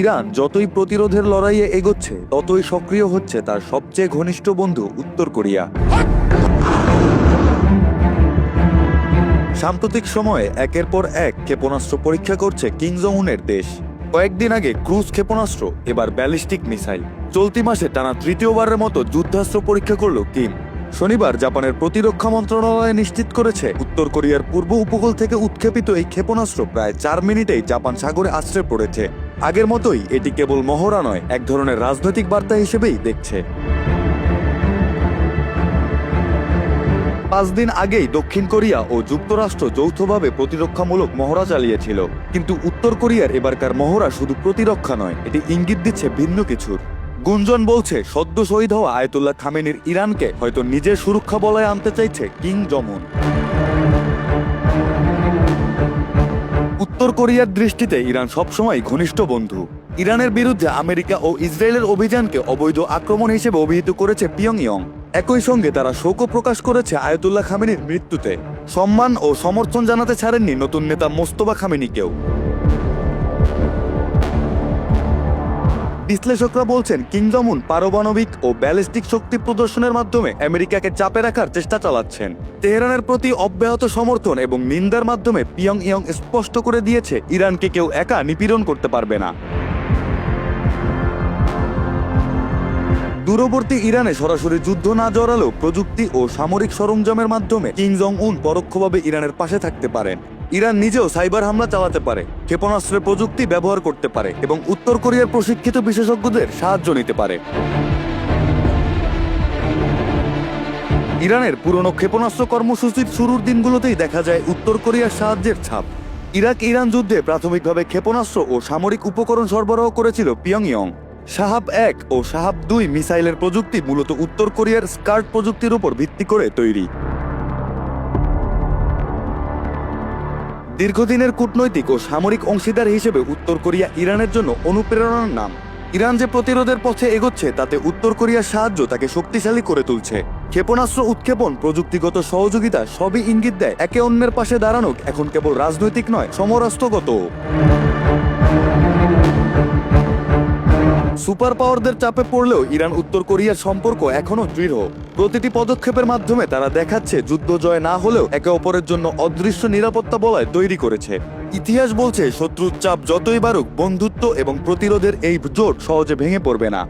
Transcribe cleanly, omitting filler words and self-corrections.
Iran যতই প্রতিরোধের লড়াইয়ে এগোচ্ছে ততই সক্রিয় হচ্ছে তার সবচেয়ে ঘনিষ্ঠ বন্ধু উত্তর কোরিয়া। সাম্প্রতিক সময়ে একের পর এক ক্ষেপণাস্ত্র পরীক্ষা করছে কিম জং উনের দেশ। কয়েকদিন আগে ক্রুজ ক্ষেপণাস্ত্র, এবার ব্যালিস্টিক মিসাইল। চলতি মাসে টানা তৃতীয়বারের মতো যুদ্ধাস্ত্র পরীক্ষা করল কিম। শনিবার জাপানের প্রতিরক্ষা মন্ত্রণালয় নিশ্চিত করেছে উত্তর কোরিয়ার পূর্ব উপকূল থেকে উৎক্ষেপিত এই ক্ষেপণাস্ত্র প্রায় 4 মিনিটেই জাপান সাগরে আশ্রয় পড়েছে। আগের মতোই এটি কেবল মহড়া নয়, এক ধরনের রাজনৈতিক বার্তা হিসেবেই দেখছে। 5 দিন আগেই দক্ষিণ কোরিয়া ও যুক্তরাষ্ট্র যৌথভাবে প্রতিরক্ষামূলক মহড়া চালিয়েছিল, কিন্তু উত্তর কোরিয়ার এবারকার মহড়া শুধু প্রতিরক্ষা নয়, এটি ইঙ্গিত দিচ্ছে ভিন্ন কিছুর। গুঞ্জন বলছে সদ্য শহীদ হওয়া আয়াতুল্লাহ খামেনির ইরানকে হয়তো নিজের সুরক্ষা বলয়ে আনতে চাইছে কিম জং উন। উত্তর কোরিয়ার দৃষ্টিতে ইরান সবসময় ঘনিষ্ঠ বন্ধু। ইরানের বিরুদ্ধে আমেরিকা ও ইসরায়েলের অভিযানকে অবৈধ আক্রমণ হিসেবে অভিহিত করেছে পিয়ংইয়ং। একই সঙ্গে তারা শোকও প্রকাশ করেছে আয়াতুল্লাহ খামেনির মৃত্যুতে। সম্মান ও সমর্থন জানাতে ছাড়েননি নতুন নেতা মোস্তফা খামেনিকেও। বিশ্লেষকরা বলছেন কিম জং উন পারমাণবিক ও ব্যালিস্টিক শক্তি প্রদর্শনের মাধ্যমে আমেরিকাকে চাপে রাখার চেষ্টা চালাচ্ছেন। তেহরানের প্রতি অব্যাহত সমর্থন এবং নিন্দার মাধ্যমে পিয়ংইয়ং স্পষ্ট করে দিয়েছে ইরানকে কেউ একা নিপীড়ন করতে পারবে না। দূরবর্তী ইরানে সরাসরি যুদ্ধ না জড়ালেও প্রযুক্তি ও সামরিক সরঞ্জামের মাধ্যমে কিম জং উন পরোক্ষভাবে ইরানের পাশে থাকতে পারেন। ইরান নিজেও সাইবার হামলা চালাতে পারে, ক্ষেপণাস্ত্রের প্রযুক্তি ব্যবহার করতে পারে এবং উত্তর কোরিয়ার প্রশিক্ষিত বিশেষজ্ঞদের সাহায্য নিতে পারে। ইরানের পুরনো ক্ষেপণাস্ত্র কর্মসূচির শুরুর দিনগুলোতেই দেখা যায় উত্তর কোরিয়ার সাহায্যের ছাপ। ইরাক ইরান যুদ্ধে প্রাথমিকভাবে ক্ষেপণাস্ত্র ও সামরিক উপকরণ সরবরাহ করেছিল পিয়ংইয়ং। শাহাব-1 ও শাহাব-2 মিসাইলের প্রযুক্তি মূলত উত্তর কোরিয়ার স্কার্ট প্রযুক্তির উপর ভিত্তি করে তৈরি। দীর্ঘদিনের কূটনৈতিক ও সামরিক অংশীদার হিসেবে উত্তর কোরিয়া ইরানের জন্য অনুপ্রেরণার নাম। ইরান যে প্রতিরোধের পথে এগোচ্ছে তাতে উত্তর কোরিয়ার সাহায্য তাকে শক্তিশালী করে তুলছে। ক্ষেপণাস্ত্র উৎক্ষেপণ, প্রযুক্তিগত সহযোগিতা সবই ইঙ্গিত দেয় একে অন্যের পাশে দাঁড়ানো এখন কেবল রাজনৈতিক নয়, সমরাস্ত্রগত। সুপার পাওয়ারদের চাপে পড়লেও ইরান উত্তর কোরিয়ার সম্পর্ক এখনো দৃঢ়। প্রতিটি পদক্ষেপের মাধ্যমে তারা দেখাচ্ছে যুদ্ধ জয় না হলেও একে অপরের জন্য অদৃশ্য নিরাপত্তা বলয় তৈরি করেছে। ইতিহাস বলছে শত্রুর চাপ যতই বাড়ুক, বন্ধুত্ব এবং প্রতিরোধের এই জোট সহজে ভেঙে পড়বে না।